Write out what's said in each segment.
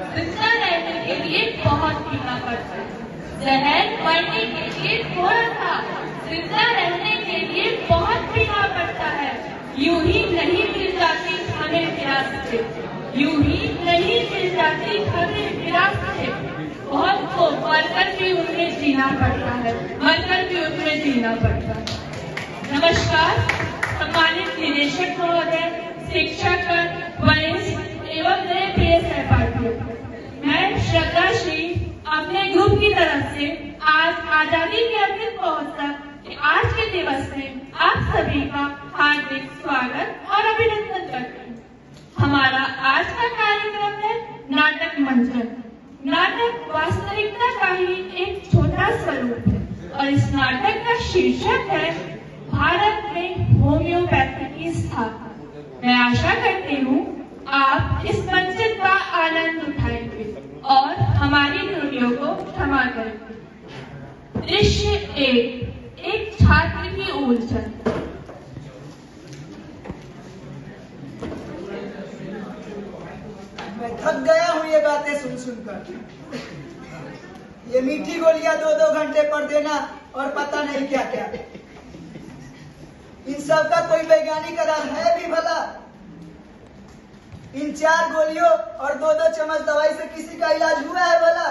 जिंदा रहने के लिए बहुत पीना पड़ता है। जहर मरने के लिए थोड़ा सा, जिंदा रहने के लिए बहुत पीना पड़ता है। यूं ही नहीं मिल जाती हमें विरासतें, यूं ही नहीं मिल जाती हमें विरासतें। बहुत को मरकर भी उनमें जीना पड़ता है, मरकर भी उनमें जीना पड़ता है। नमस्कार, सम्मानित निदेशक महोदय, शिक्षक, वरिष्ठ एवं मेरे प्रिय सहपाठियों, मैं श्रद्धा श्री अपने ग्रुप की तरफ से आज आजादी के अमृत महोत्सव के आज के दिवस में आप सभी का हार्दिक स्वागत और अभिनंदन करती हूँ। हमारा आज का कार्यक्रम है नाटक मंचन। नाटक वास्तविकता का ही एक छोटा स्वरूप है और इस नाटक का शीर्षक है भारत में होम्योपैथी की स्थापना। मैं आशा करती हूँ आप इस मंचन का आनंद उठाएंगे और हमारी त्रुटियों को क्षमा करेंगे। दृश्य एक छात्र की उलझन। मैं थक गया हूँ ये बातें सुन सुनकर। ये मीठी गोलियां 2-2 घंटे पर देना और पता नहीं क्या क्या। इन सब का कोई वैज्ञानिक आधार है भी भला? इन 4 गोलियों और 2-2 चम्मच दवाई से किसी का इलाज हुआ है भला?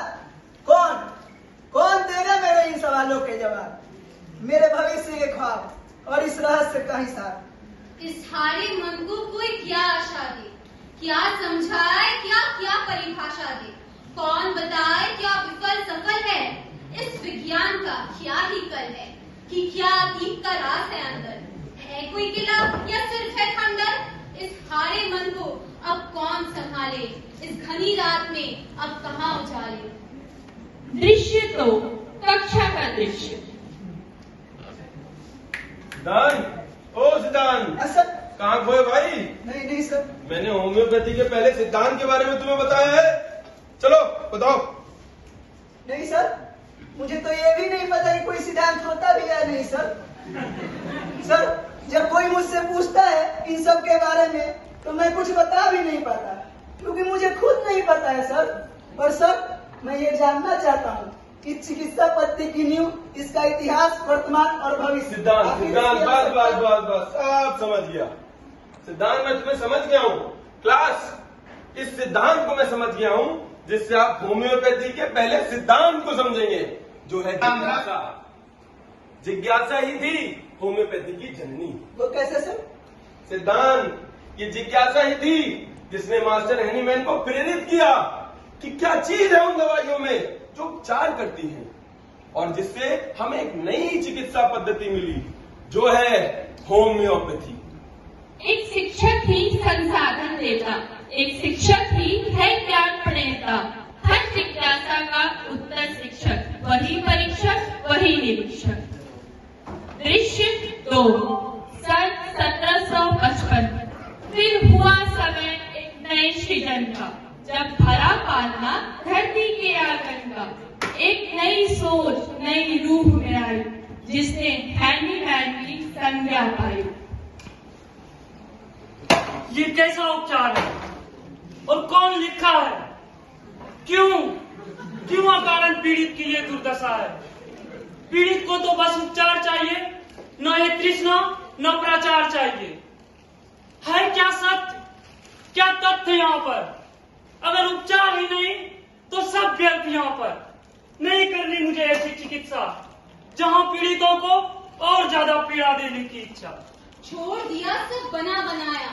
कौन देगा मेरे इन सवालों के जवाब? मेरे भविष्य के ख्वाब और इस रहस्य का हिसाब। इस हारे मन को कोई क्या आशा दे, क्या समझाए, क्या परिभाषा दे, कौन बताए क्या विफल सफल है? इस विज्ञान का क्या ही कल है कि क्या अतीत का राज है अंदर? है कोई किला या सिर्फ है खंडर? इस हारे मन को अब कौन संभाले? इस घनी रात में अब कहाँ उजाले? दृश्य 2, कक्षा का दृश्य। सिद्धांत, ओ सिद्धांत, सर। कहाँ खोए भाई? नहीं सर। मैंने होम्योपैथी के पहले सिद्धांत के बारे में तुम्हें बताया है। चलो बताओ। नहीं सर, मुझे तो ये भी नहीं पता कि कोई सिद्धांत होता भी है। नहीं सर। सर, जब कोई मुझसे पूछता है इन सब के बारे में तो मैं कुछ बता भी नहीं पाता क्योंकि मुझे खुद नहीं पता है सर। और सर, मैं ये जानना चाहता हूँ कि चिकित्सा पद्धति की नींव, इसका इतिहास, वर्तमान और भविष्य। सिद्धांत बस सब समझ गया। सिद्धांत मैं तुम्हें समझ गया हूँ। क्लास, इस सिद्धांत को मैं समझ गया हूँ जिससे आप होम्योपैथी के पहले सिद्धांत को समझेंगे, जो है जिज्ञासा। जिज्ञासा ही थी होम्योपैथी की जननी। वो कैसे सर? सिद्धांत, ये जिज्ञासा ही थी जिसने मास्टर हैनीमैन को प्रेरित किया कि क्या चीज है उन दवाइयों में जो उपचार करती हैं, और जिससे हमें एक नई चिकित्सा पद्धति मिली जो है होम्योपैथी। एक शिक्षक ही संसाधन देता, एक शिक्षक ही है ज्ञान प्रणेता। हर जिज्ञासा का उत्तर शिक्षक, वही परीक्षक, वही निरीक्षक। दृश्य 2, सन 1755। फिर हुआ समय एक नए सृजन का, जब भरा पालना धरती के आंगन का। एक नई सोच, नई रूह में आई, जिसने हैनीमैन की संज्ञा पाई। ये कैसा उपचार है और कौन लिखा है? क्यों अकारण पीड़ित की ये दुर्दशा है? पीड़ित को तो बस उपचार चाहिए, न ये तृष्णा न प्रचार चाहिए। है क्या सत्य, क्या तथ्य यहाँ पर? अगर उपचार ही नहीं तो सब व्यर्थ यहाँ पर। नहीं करनी मुझे ऐसी चिकित्सा जहाँ पीड़ितों को और ज्यादा पीड़ा देने की इच्छा। छोड़ दिया सब बना बनाया,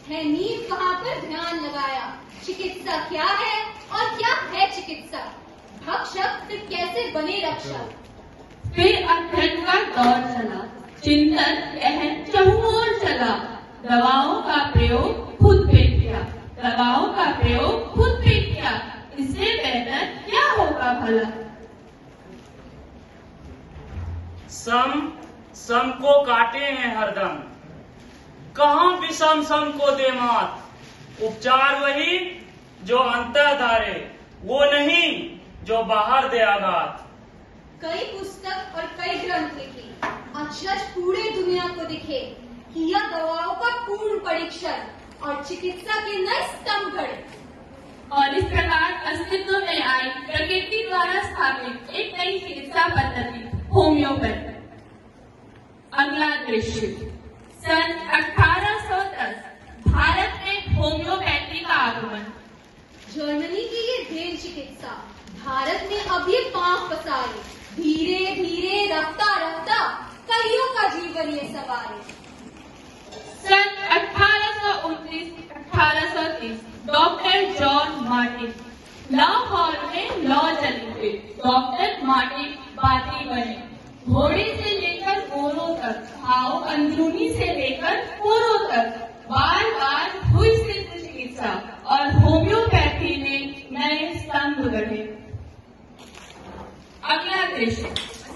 है नींव कहाँ पर ध्यान लगाया। चिकित्सा क्या है और क्या है चिकित्सा? भक्षक फिर कैसे बने रक्षक? फिर अध्ययन का दौर चला, चिंतन गहन चहुओर चला। दवाओं का प्रयोग खुद पे किया, दवाओं का प्रयोग खुद पे किया। इससे बेहतर क्या होगा भला? सम को काटे हैं हरदम, कहाँ विषम सम को दे मात। उपचार वही जो अंतर धारे, वो नहीं जो बाहर दे आघात। कई पुस्तक और कई ग्रंथ लिखे, अक्षर पूरे दुनिया को दिखे। किया दवाओं का पूर्ण परीक्षण और चिकित्सा के नए स्तंभ गढ़े। और इस प्रकार प्रकृति द्वारा स्थापित एक नई चिकित्सा पद्धति होम्योपैथी। अगला दृश्य, सन 1810 भारत में होम्योपैथी का आगमन। जर्मनी की ये देव चिकित्सा भारत में अब ये पांव पसारे, धीरे धीरे रफ्ता रफ्ता कलियों का जीवन ये सवारे। सन 1829-1830 डॉक्टर जॉन मार्टिन लाहौर में लॉ चली हुई। डॉक्टर मार्टिन बाती बने। घोड़े से लेकर गोरों तक, घाव अंदरूनी से लेकर कोरों तक, बार बार हुई सिद्ध चिकित्सा और होम्योपैथी ने नए स्तंभ गढ़े। अगला दृश्य,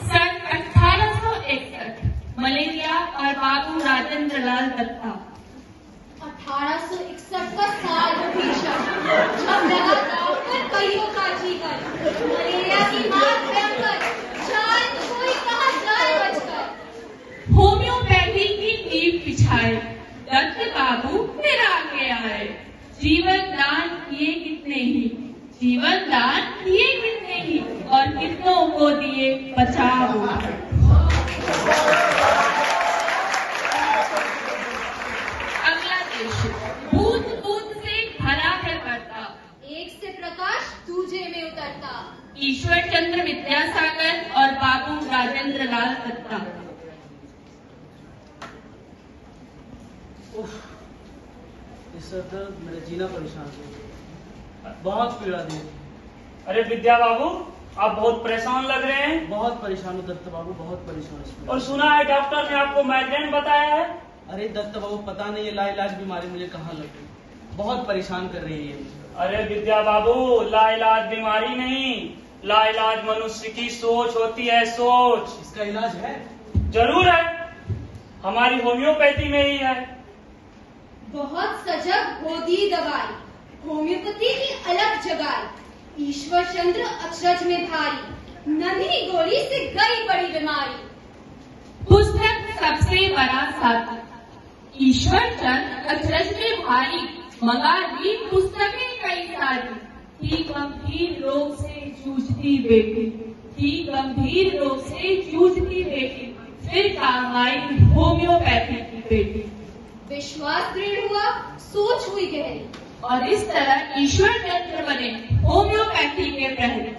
सन 1861 मलेरिया और बाबू राजेंद्र लाल दत्ता। 1861 का साल भीषण, जब लगा डॉक्टर कईयों का जीवन, मलेरिया की मार भयंकर, जाए तो कोई कहाँ जाए बचकर। होम्योपैथी की नींव बिछाए, दत्त बाबू फिर आगे आए। जीवन दान किए कितने ही, जीवन दान किए कितने ही, और कितनों को दिए बचाव। अगला दृश्य, बूंद बूंद से भरा है पर्दा, एक से प्रकाश दूजे में उतरता। ईश्वर चंद्र विद्यासागर और बाबू राजेंद्र लाल दत्ता। ये सर दर्द मेरा जीना परेशान है, बहुत पीड़ा दे। अरे विद्या बाबू, आप बहुत परेशान लग रहे हैं। बहुत परेशान हूँ दत्त बाबू, बहुत परेशान हूँ। और सुना है डॉक्टर ने आपको माइग्रेन बताया है। अरे दत्त बाबू, पता नहीं ये लाइलाज बीमारी मुझे कहाँ लग गई, बहुत परेशान कर रही है। अरे विद्या बाबू, लाइलाज बीमारी नहीं, लाइलाज मनुष्य की सोच होती है, सोच। इसका इलाज है? जरूर है, हमारी होम्योपैथी में ही है। बहुत सजग होती दवाई, होम्योपैथी की अलग जगाई। ईश्वर चंद्र अचरज में भारी, नन्ही गोली से गई बड़ी बीमारी। पुस्तक सबसे बड़ा साथी, ईश्वर चंद्र अचरज में भारी, मंगा दी पुस्तकें कई सारी। थी गंभीर रोग से जूझती बेटी, थी गंभीर रोग से जूझती बेटी, फिर काम आई होम्योपैथी की बेटी। विश्वास दृढ़ हुआ, सोच हुई गहरी, और इस तरह ईश्वर चंद्र बने होम्योपैथी के प्रहरी।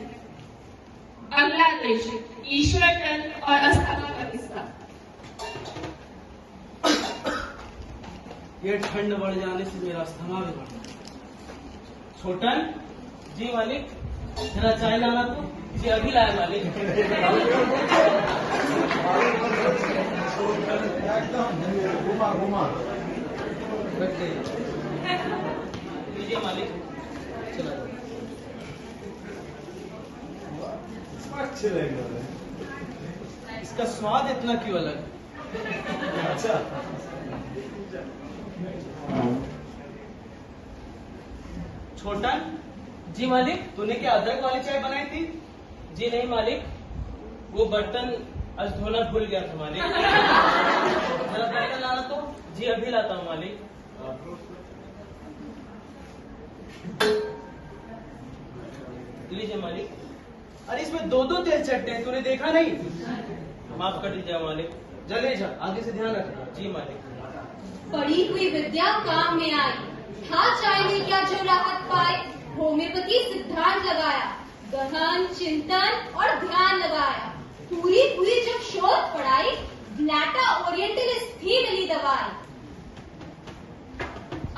अगला दृश्य, ईश्वर चंद्र और अस्थमा का किस्सा। ये ठंड बढ़ जाने से मेरा अस्थमा भी बढ़ गया। छोटन जी मालिक, जरा चाय लाना तो। जी अभी लाया मालिक। लीजिए मालिक, चला जाओ। अच्छे लगेंगे। इसका स्वाद इतना क्यों अलग? अच्छा, छोटन जी मालिक, तूने क्या अदरक वाली चाय बनाई थी? जी नहीं मालिक, वो बर्तन आज धोना भूल गया था मालिक। जरा बर्तन लाना तो। जी अभी लाता हूँ मालिक। लीजिए मालिक। अरे इसमें दो दो तेल चट्टे हैं, तूने देखा नहीं? माफ कर दीजिए मालिक, जल्दी जा, आगे से ध्यान रखना। जी मालिक। पढ़ी हुई विद्या काम में आई, था चाय में क्या जो राहत पाए। होम्योपैथी सिद्धांत लगाया, गहन चिंतन और ध्यान लगाया। पूरी पूरी जब शोध पढ़ाई, ब्लैटा ओरिएंटलिस थी मिली दवाई।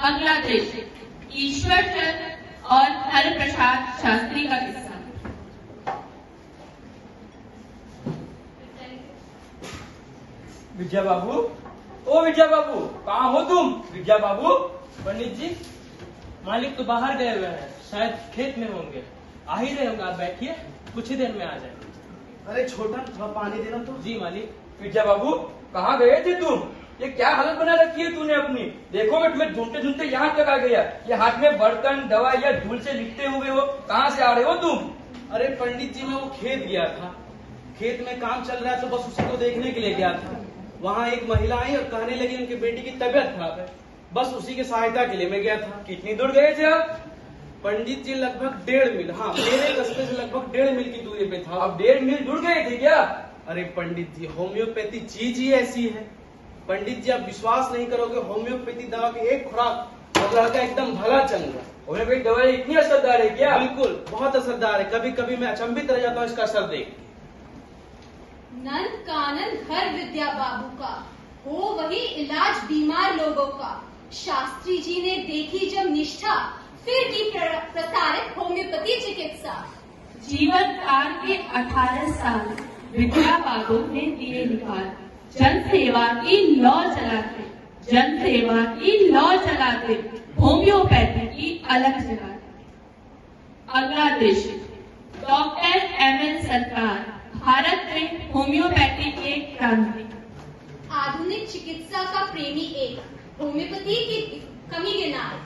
अगला दृश्य, ईश्वर चंद्र और हर प्रसाद शास्त्री का किस्सा। विद्या बाबू, ओ विद्या बाबू, कहाँ हो तुम? विद्या बाबू। पंडित जी, मालिक तो बाहर गए हुए हैं, शायद खेत में होंगे। आ ही रहे होंगे, आप बैठिए, कुछ ही देर में आ जाएंगे। अरे छोटा, थोड़ा पानी देना तो। जी मालिक। विद्या बाबू, कहाँ गए थे तुम? ये क्या हालत बना रखी है तूने अपनी? देखो मैं तुम्हें ढूंढते ढूंढते यहाँ तक आ गया। ये हाथ में बर्तन, दवा या धूल से लिखते हुए हो, कहाँ से आ रहे हो तुम? अरे पंडित जी, मैं वो खेत गया था, खेत में काम चल रहा है तो बस उसी को देखने के लिए गया था। वहाँ एक महिला आई और कहने लगी उनकी बेटी की तबीयत खराब है, बस उसी की सहायता के लिए मैं गया था। कितनी दूर गए थे आप? पंडित जी लगभग 1.5 मील, हाँ मेरे कस्बे से लगभग 1.5 मील की दूरी पे था। अब 1.5 मील जुड़ गए थे क्या? अरे पंडित जी, होम्योपैथी चीज ही ऐसी है। पंडित जी, आप विश्वास नहीं करोगे, होम्योपैथी दवा की एक खुराक और लड़का एकदम भला चंगा। होम्योपैथी दवाई इतनी असरदार है क्या? बिल्कुल, बहुत असरदार है। कभी कभी मैं अचंभित रह जाता हूँ इसका असर देख। नन कानन हर विद्या बाबू का, हो वही इलाज बीमार लोगों का। शास्त्री जी ने देखी जब निष्ठा, फिर की प्रसारित होम्योपैथी चिकित्सा। जीवन काल के 18 साल विद्या बाबू ने दिए निकाल। जन सेवा की लौ जलाते, जन सेवा की लौ जलाते, होम्योपैथी की अलग जलाते। अगला दृश्य, डॉक्टर एमएल सरकार, भारत में होम्योपैथी के क्रांति। आधुनिक चिकित्सा का प्रेमी एक, होम्योपैथी की कमी गिनार।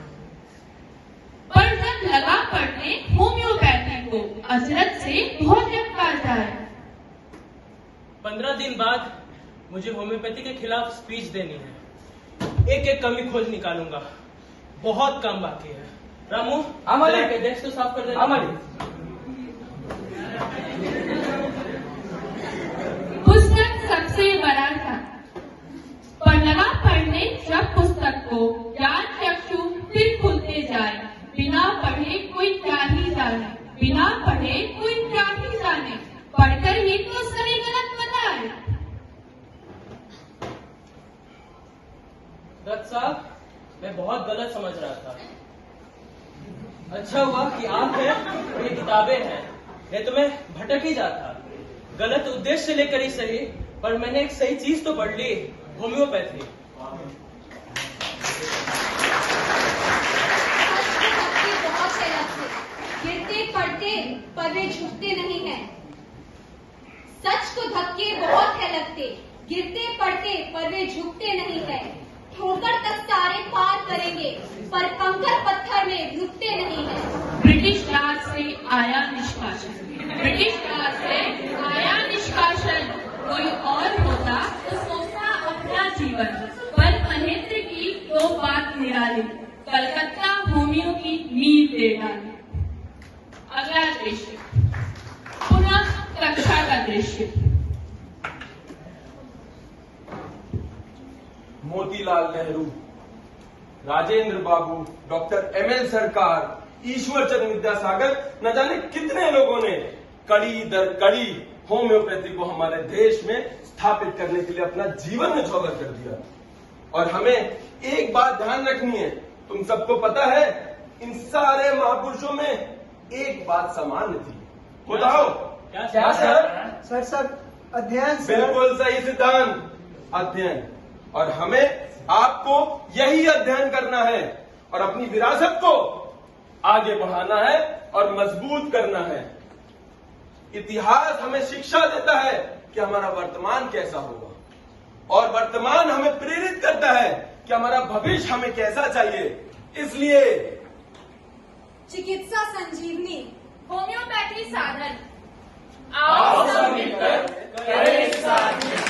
पर जब लगा पड़ने होम्योपैथी को, अजरत से बहुत चमका जाए। 15 दिन बाद मुझे होम्योपैथी के खिलाफ स्पीच देनी है। एक एक कमी खोज निकालूंगा, बहुत काम बाकी है। रामू, हमारे डेस्क तो साफ कर देना। हमारे पुस्तक सबसे बड़ा था, पर लगा पढ़ने जब पुस्तक को, ज्ञान चक्षु फिर खुलते जाए। बिना पढ़े कोई क्या ही जाने, बिना पढ़े कोई क्या ही जाने, पढ़कर ही तो सही गलत बताए। दत्त साहब, मैं बहुत गलत समझ रहा था। अच्छा हुआ कि आप हैं और ये किताबें हैं, नहीं तो मैं भटक ही जाता। गलत उद्देश्य लेकर ही सही, पर मैंने एक सही चीज तो पढ़ ली, होम्योपैथी। बहुत है लगते, गिरते पड़ते पर वे झुकते नहीं हैं। सच को धक्के बहुत है लगते, गिरते पड़ते पर वे झुकते नहीं हैं। ठोकर तक सारे पार करेंगे, पर कंकर पत्थर में रुकते नहीं हैं। ब्रिटिश राज से आया निष्कासन, ब्रिटिश राज से आया निष्कासन। कोई और होता तो सोचता अपना जीवन, पर महेंद्र की तो बात निराली, कलकत्ता होमियो की नींव दे डाली। अगला दृश्य, पुनः कक्षा का दृश्य। मोतीलाल नेहरू, राजेंद्र बाबू, डॉक्टर एमएल सरकार, ईश्वर चंद्र विद्यासागर, न जाने कितने लोगों ने कड़ी दर कड़ी होम्योपैथी को हमारे देश में स्थापित करने के लिए अपना जीवन न्यौछावर कर दिया। और हमें एक बात ध्यान रखनी है, तुम सबको पता है, इन सारे महापुरुषों में एक बात सामान्य थी। बताओ क्या सर सर अध्ययन सर। बिल्कुल सही सिद्धांत, अध्ययन। और हमें आपको यही अध्ययन करना है और अपनी विरासत को आगे बढ़ाना है और मजबूत करना है। इतिहास हमें शिक्षा देता है कि हमारा वर्तमान कैसा होगा, और वर्तमान हमें प्रेरित करता है कि हमारा भविष्य हमें कैसा चाहिए। इसलिए चिकित्सा संजीवनी, होम्योपैथी साधन, आओ सब मिलकर करें साथ में।